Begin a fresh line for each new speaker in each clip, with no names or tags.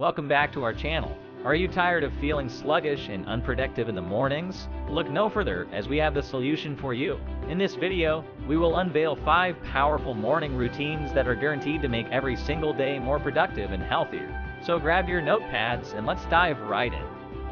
Welcome back to our channel. Are you tired of feeling sluggish and unproductive in the mornings? Look no further, as we have the solution for you. In this video, we will unveil 5 powerful morning routines that are guaranteed to make every single day more productive and healthier. So grab your notepads and let's dive right in.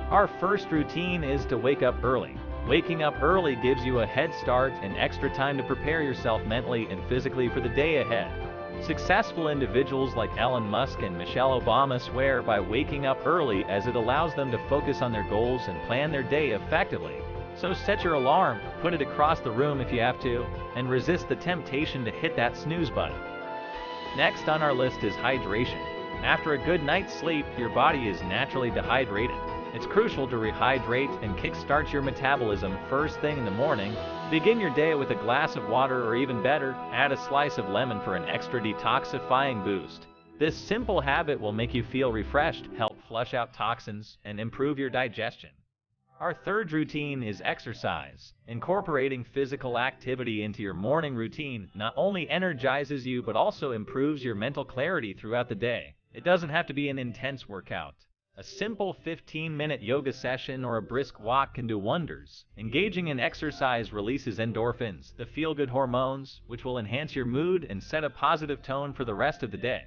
Our first routine is to wake up early. Waking up early gives you a head start and extra time to prepare yourself mentally and physically for the day ahead. Successful individuals like Elon Musk and Michelle Obama swear by waking up early, as it allows them to focus on their goals and plan their day effectively. So set your alarm, put it across the room if you have to, and resist the temptation to hit that snooze button. Next on our list is hydration. After a good night's sleep, your body is naturally dehydrated. It's crucial to rehydrate and kickstart your metabolism first thing in the morning. Begin your day with a glass of water, or even better, add a slice of lemon for an extra detoxifying boost. This simple habit will make you feel refreshed, help flush out toxins, and improve your digestion. Our third routine is exercise. Incorporating physical activity into your morning routine not only energizes you but also improves your mental clarity throughout the day. It doesn't have to be an intense workout. A simple 15-minute yoga session or a brisk walk can do wonders. Engaging in exercise releases endorphins, the feel-good hormones, which will enhance your mood and set a positive tone for the rest of the day.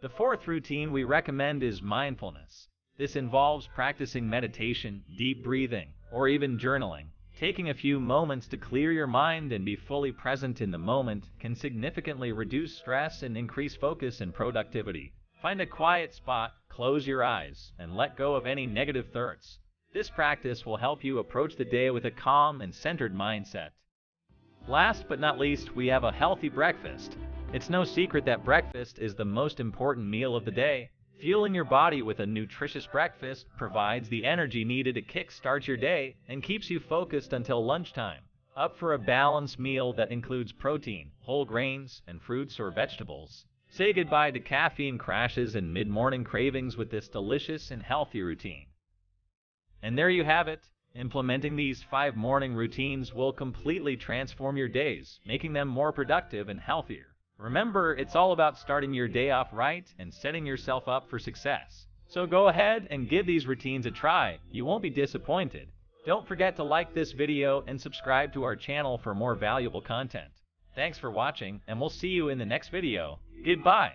The fourth routine we recommend is mindfulness. This involves practicing meditation, deep breathing, or even journaling. Taking a few moments to clear your mind and be fully present in the moment can significantly reduce stress and increase focus and productivity. Find a quiet spot, close your eyes, and let go of any negative thoughts. This practice will help you approach the day with a calm and centered mindset. Last but not least, we have a healthy breakfast. It's no secret that breakfast is the most important meal of the day. Fueling your body with a nutritious breakfast provides the energy needed to kickstart your day and keeps you focused until lunchtime. Opt for a balanced meal that includes protein, whole grains, and fruits or vegetables. Say goodbye to caffeine crashes and mid-morning cravings with this delicious and healthy routine. And there you have it. Implementing these 5 morning routines will completely transform your days, making them more productive and healthier. Remember, it's all about starting your day off right and setting yourself up for success. So go ahead and give these routines a try. You won't be disappointed. Don't forget to like this video and subscribe to our channel for more valuable content. Thanks for watching, and we'll see you in the next video. Goodbye.